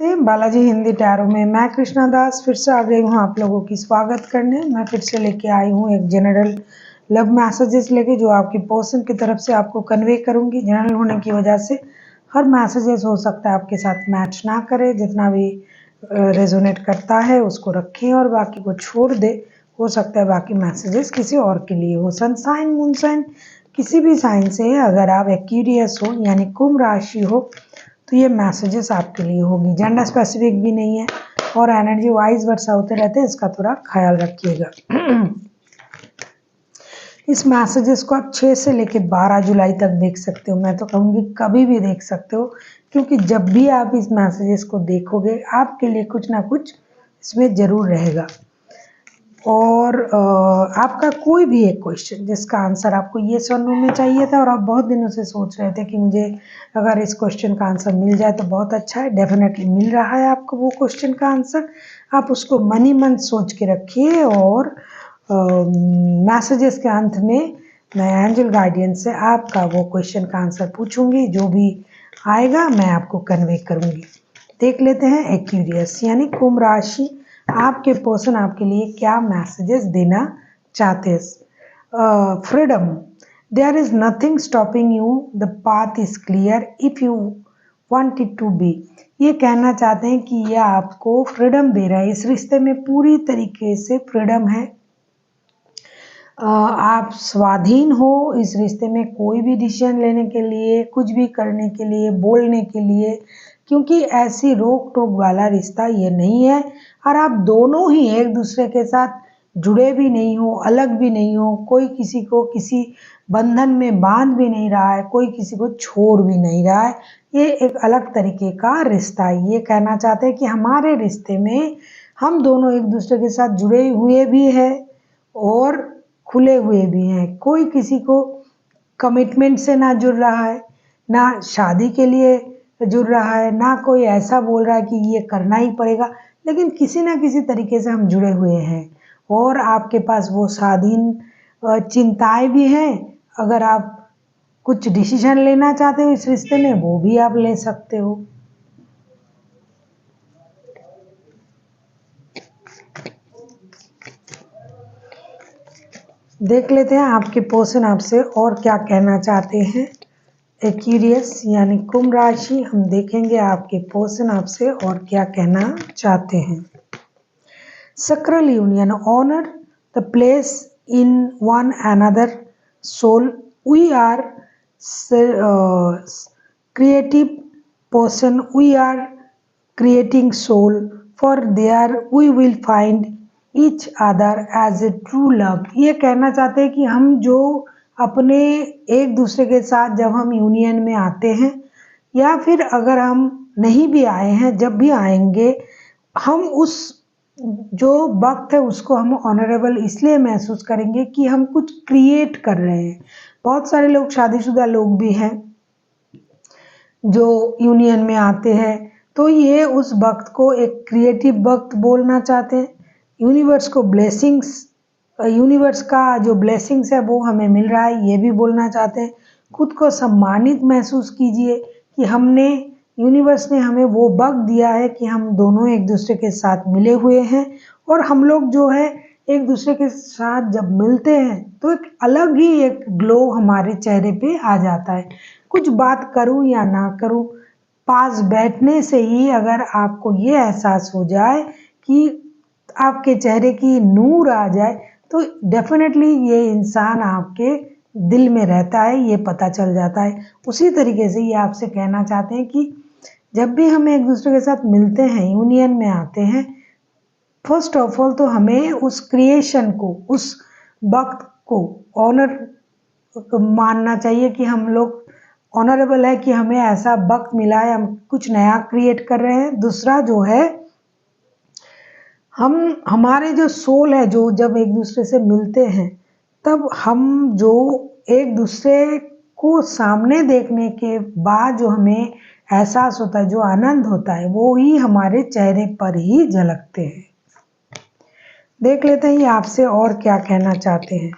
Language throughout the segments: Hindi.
बालाजी हिंदी टैरो में मैं कृष्णा दास फिर से आ गई हूँ आप लोगों की स्वागत करने। मैं फिर से लेके आई हूँ एक जनरल लव मैसेजेस लेके जो आपकी पर्सन की तरफ से आपको कन्वे करूँगी। जनरल होने की वजह से हर मैसेजेस हो सकता है आपके साथ मैच ना करे, जितना भी रेजोनेट करता है उसको रखें और बाकी को छोड़ दे। हो सकता है बाकी मैसेजेस किसी और के लिए हो। सन साइन, मून साइन, किसी भी साइन से अगर आप एक्वेरियस हो यानी कुंभ राशि हो तो ये मैसेजेस आपके लिए होगी। जेंडर स्पेसिफिक भी नहीं है और एनर्जी वाइज वर्षा होते रहते हैं, इसका थोड़ा ख्याल रखिएगा। इस मैसेजेस को आप 6 से लेकर 12 जुलाई तक देख सकते हो। मैं तो कहूँगी कभी भी देख सकते हो, क्योंकि जब भी आप इस मैसेजेस को देखोगे आपके लिए कुछ ना कुछ इसमें ज़रूर रहेगा। और आपका कोई भी एक क्वेश्चन जिसका आंसर आपको ये सुनने में चाहिए था और आप बहुत दिनों से सोच रहे थे कि मुझे अगर इस क्वेश्चन का आंसर मिल जाए तो बहुत अच्छा है, डेफिनेटली मिल रहा है आपको वो क्वेश्चन का आंसर। आप उसको मन ही मन सोच के रखिए और मैसेजेस के अंत में मैं एंजल गाइडेंस से आपका वो क्वेश्चन का आंसर पूछूंगी। जो भी आएगा मैं आपको कन्वे करूंगी। देख लेते हैं एक्वेरियस यानी कुंभ राशि, आपके पर्सन आपके लिए क्या मैसेजेस देना चाहते हैं। Freedom, there is nothing stopping you, the path is clear if you want it to be. ये कहना चाहते हैं कि ये आपको फ्रीडम दे रहा है। इस रिश्ते में पूरी तरीके से फ्रीडम है। आप स्वाधीन हो इस रिश्ते में, कोई भी डिसीजन लेने के लिए, कुछ भी करने के लिए, बोलने के लिए, क्योंकि ऐसी रोक टोक वाला रिश्ता ये नहीं है। और आप दोनों ही एक दूसरे के साथ जुड़े भी नहीं हो, अलग भी नहीं हो, कोई किसी को किसी बंधन में बांध भी नहीं रहा है, कोई किसी को छोड़ भी नहीं रहा है। ये एक अलग तरीके का रिश्ता है। ये कहना चाहते हैं कि हमारे रिश्ते में हम दोनों एक दूसरे के साथ जुड़े हुए भी हैं और खुले हुए भी हैं। कोई किसी को कमिटमेंट से ना जुड़ रहा है, ना शादी के लिए जुड़ रहा है, ना कोई ऐसा बोल रहा है कि ये करना ही पड़ेगा, लेकिन किसी ना किसी तरीके से हम जुड़े हुए हैं। और आपके पास वो स्वाधीन चिंताएं भी हैं। अगर आप कुछ डिसीजन लेना चाहते हो इस रिश्ते में वो भी आप ले सकते हो। देख लेते हैं आपके पर्सन आपसे और क्या कहना चाहते हैं। एक्वेरियस यानी कुंभ राशि, हम देखेंगे आपके पर्सन आपसे और क्या कहना चाहते हैं। Sacral union, honour the place in one another soul, we are creative person, we are creating soul, for there we will find each other as a true love. ये कहना चाहते हैं कि हम जो अपने एक दूसरे के साथ जब हम यूनियन में आते हैं या फिर अगर हम नहीं भी आए हैं, जब भी आएंगे हम उस जो वक्त है उसको हम ऑनरेबल इसलिए महसूस करेंगे कि हम कुछ क्रिएट कर रहे हैं। बहुत सारे लोग शादीशुदा लोग भी हैं जो यूनियन में आते हैं, तो ये उस वक्त को एक क्रिएटिव वक्त बोलना चाहते हैं। यूनिवर्स को ब्लेसिंग्स, यूनिवर्स का जो ब्लेसिंग्स है वो हमें मिल रहा है, ये भी बोलना चाहते हैं। खुद को सम्मानित महसूस कीजिए कि हमने, यूनिवर्स ने हमें वो वक्त दिया है कि हम दोनों एक दूसरे के साथ मिले हुए हैं। और हम लोग जो है एक दूसरे के साथ जब मिलते हैं तो एक अलग ही एक ग्लो हमारे चेहरे पे आ जाता है। कुछ बात करूं या ना करूं, पास बैठने से ही अगर आपको ये एहसास हो जाए कि आपके चेहरे की नूर आ जाए तो डेफिनेटली ये इंसान आपके दिल में रहता है, ये पता चल जाता है। उसी तरीके से ये आपसे कहना चाहते हैं कि जब भी हम एक दूसरे के साथ मिलते हैं, यूनियन में आते हैं, फर्स्ट ऑफ ऑल तो हमें उस क्रिएशन को, उस वक्त को ऑनर मानना चाहिए कि हम लोग ऑनरेबल है कि हमें ऐसा वक्त मिला है, हम कुछ नया क्रिएट कर रहे हैं। दूसरा जो है, हम हमारे जो सोल है जो जब एक दूसरे से मिलते हैं तब हम जो एक दूसरे को सामने देखने के बाद जो हमें एहसास होता है, जो आनंद होता है, वो ही हमारे चेहरे पर ही झलकते हैं। देख लेते हैं ये आपसे और क्या कहना चाहते हैं।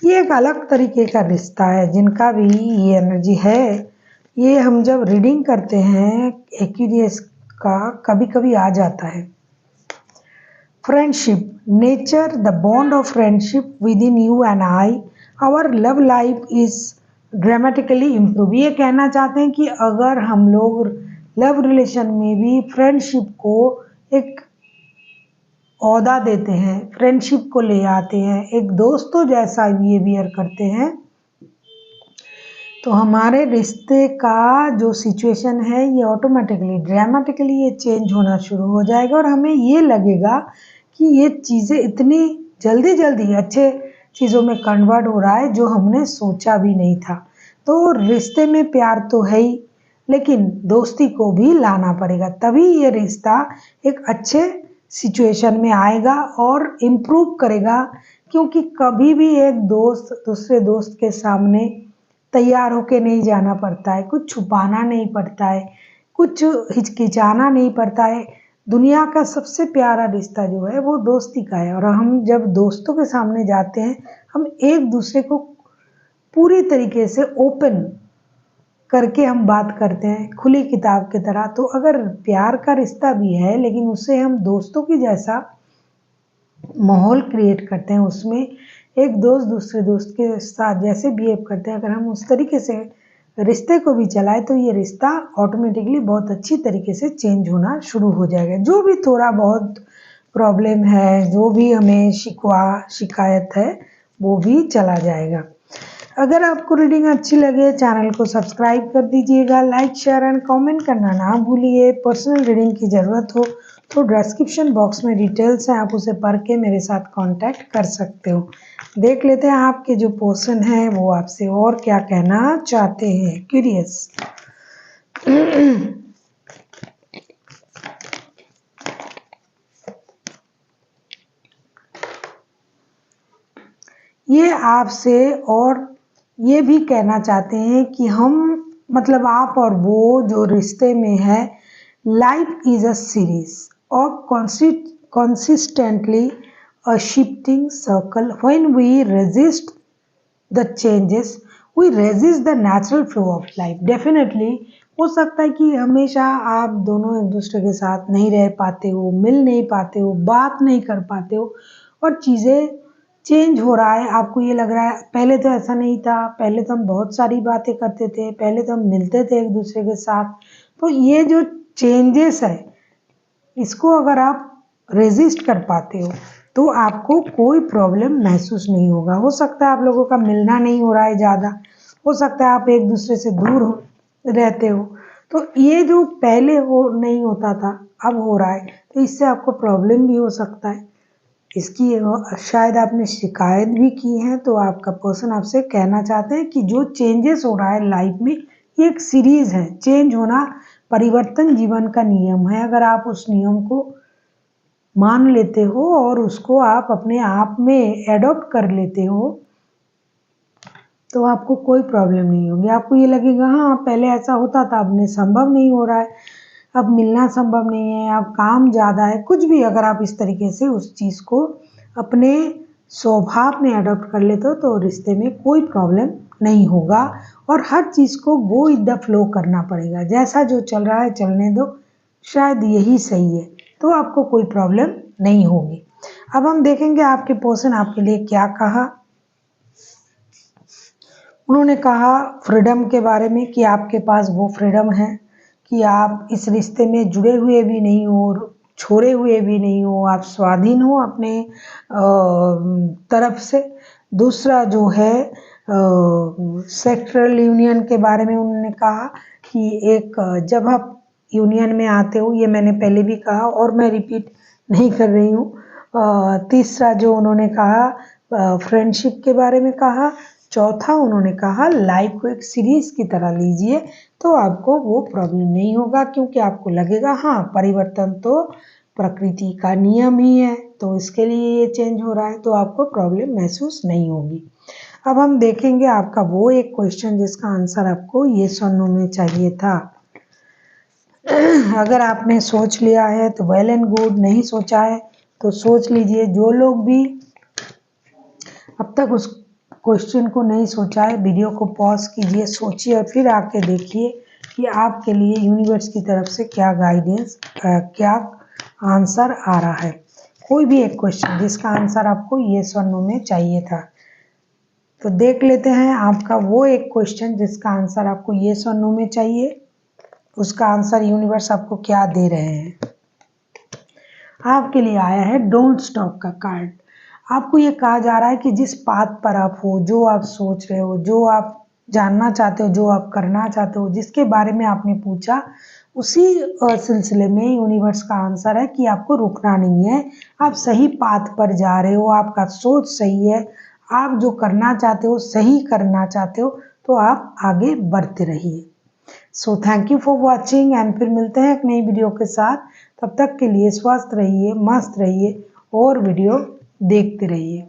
ये एक अलग तरीके का रिश्ता है जिनका भी ये एनर्जी है। ये हम जब रीडिंग करते हैं एक्वेरियस का कभी कभी आ जाता है। Friendship, nature the bond of friendship within you and I, our love life is dramatically improve. ये कहना चाहते हैं कि अगर हम लोग लव रिलेशन में भी फ्रेंडशिप को एक ओहदा देते हैं, फ्रेंडशिप को ले आते हैं, एक दोस्तों जैसा बिहेवियर करते हैं, तो हमारे रिश्ते का जो सिचुएशन है ये ऑटोमेटिकली ड्रामेटिकली ये चेंज होना शुरू हो जाएगा और हमें ये लगेगा कि ये चीज़ें इतनी जल्दी जल्दी अच्छे चीज़ों में कन्वर्ट हो रहा है जो हमने सोचा भी नहीं था। तो रिश्ते में प्यार तो है ही, लेकिन दोस्ती को भी लाना पड़ेगा, तभी ये रिश्ता एक अच्छे सिचुएशन में आएगा और इम्प्रूव करेगा। क्योंकि कभी भी एक दोस्त दूसरे दोस्त के सामने तैयार होके नहीं जाना पड़ता है, कुछ छुपाना नहीं पड़ता है, कुछ हिचकिचाना नहीं पड़ता है। दुनिया का सबसे प्यारा रिश्ता जो है वो दोस्ती का है, और हम जब दोस्तों के सामने जाते हैं हम एक दूसरे को पूरी तरीके से ओपन करके हम बात करते हैं, खुली किताब की तरह। तो अगर प्यार का रिश्ता भी है लेकिन उसे हम दोस्तों की जैसा माहौल क्रिएट करते हैं, उसमें एक दोस्त दूसरे दोस्त के साथ जैसे बिहेव करते हैं, अगर हम उस तरीके से रिश्ते को भी चलाए तो ये रिश्ता ऑटोमेटिकली बहुत अच्छी तरीके से चेंज होना शुरू हो जाएगा। जो भी थोड़ा बहुत प्रॉब्लम है, जो भी हमें शिकवा शिकायत है, वो भी चला जाएगा। अगर आपको रीडिंग अच्छी लगे चैनल को सब्सक्राइब कर दीजिएगा, लाइक शेयर एंड कमेंट करना ना भूलिए। पर्सनल रीडिंग की ज़रूरत हो तो डिस्क्रिप्शन बॉक्स में डिटेल्स हैं, आप उसे पढ़ के मेरे साथ कांटेक्ट कर सकते हो। देख लेते हैं आपके जो पर्सन है वो आपसे और क्या कहना चाहते हैं। क्यूरियस। ये आपसे और ये भी कहना चाहते हैं कि हम मतलब आप और वो जो रिश्ते में है, life is a series of consistently a shifting circle. When we resist the changes, we resist the natural flow of life. Definitely हो सकता है कि हमेशा आप दोनों एक दूसरे के साथ नहीं रह पाते हो, मिल नहीं पाते हो, बात नहीं कर पाते हो, और चीज़ें चेंज हो रहा है। आपको ये लग रहा है पहले तो ऐसा नहीं था, पहले तो हम बहुत सारी बातें करते थे, पहले तो हम मिलते थे एक दूसरे के साथ। तो ये जो चेंजेस है, इसको अगर आप रेजिस्ट कर पाते हो तो आपको कोई प्रॉब्लम महसूस नहीं होगा। हो सकता है आप लोगों का मिलना नहीं हो रहा है ज़्यादा, हो सकता है आप एक दूसरे से दूर रहते हो, तो ये जो पहले हो नहीं होता था अब हो रहा है, तो इससे आपको प्रॉब्लम भी हो सकता है। इसकी शायद आपने शिकायत भी की है, तो आपका पर्सन आपसे कहना चाहते हैं कि जो चेंजेस हो रहा है लाइफ में ये एक सीरीज है। चेंज होना, परिवर्तन जीवन का नियम है। अगर आप उस नियम को मान लेते हो और उसको आप अपने आप में एडॉप्ट कर लेते हो तो आपको कोई प्रॉब्लम नहीं होगी। आपको ये लगेगा हाँ पहले ऐसा होता था, अब नहीं, संभव नहीं हो रहा है, अब मिलना संभव नहीं है, अब काम ज़्यादा है, कुछ भी। अगर आप इस तरीके से उस चीज़ को अपने स्वभाव में अडॉप्ट कर लेते हो तो रिश्ते में कोई प्रॉब्लम नहीं होगा, और हर चीज़ को गो विद द फ्लो करना पड़ेगा। जैसा जो चल रहा है चलने दो, शायद यही सही है, तो आपको कोई प्रॉब्लम नहीं होगी। अब हम देखेंगे आपके पर्सन आपके लिए क्या कहा। उन्होंने कहा फ्रीडम के बारे में कि आपके पास वो फ्रीडम है कि आप इस रिश्ते में जुड़े हुए भी नहीं हो और छोड़े हुए भी नहीं हो, आप स्वाधीन हो अपने तरफ से। दूसरा जो है सेक्सुअल यूनियन के बारे में उन्होंने कहा कि एक जब आप यूनियन में आते हो, ये मैंने पहले भी कहा और मैं रिपीट नहीं कर रही हूँ। तीसरा जो उन्होंने कहा फ्रेंडशिप के बारे में कहा। चौथा उन्होंने कहा लाइफ को एक सीरीज की तरह लीजिए तो आपको वो प्रॉब्लम नहीं होगा, क्योंकि आपको लगेगा हाँ परिवर्तन तो प्रकृति का नियम ही है, तो इसके लिए ये चेंज हो रहा है, तो आपको प्रॉब्लम महसूस नहीं होगी। अब हम देखेंगे आपका वो एक क्वेश्चन जिसका आंसर आपको ये सुनने में चाहिए था। अगर आपने सोच लिया है तो वेल एंड गुड, नहीं सोचा है तो सोच लीजिए। जो लोग भी अब तक उस क्वेश्चन को नहीं सोचा है, वीडियो को पॉज कीजिए, सोचिए और फिर आके देखिए कि आपके लिए यूनिवर्स की तरफ से क्या गाइडेंस, क्या आंसर आ रहा है। कोई भी एक क्वेश्चन जिसका आंसर आपको येस और नो में चाहिए था, तो देख लेते हैं आपका वो एक क्वेश्चन जिसका आंसर आपको येस और नो में चाहिए, उसका आंसर यूनिवर्स आपको क्या दे रहे हैं। आपके लिए आया है डोंट स्टॉप का कार्ड। आपको ये कहा जा रहा है कि जिस पाथ पर आप हो, जो आप सोच रहे हो, जो आप जानना चाहते हो, जो आप करना चाहते हो, जिसके बारे में आपने पूछा, उसी सिलसिले में यूनिवर्स का आंसर है कि आपको रुकना नहीं है। आप सही पाथ पर जा रहे हो, आपका सोच सही है, आप जो करना चाहते हो, सही करना चाहते हो, तो आप आगे बढ़ते रहिए। So thank you for watching and फिर मिलते हैं एक नई वीडियो के साथ। तब तक के लिए स्वस्थ रहिए, मस्त रहिए और वीडियो देखते रहिए।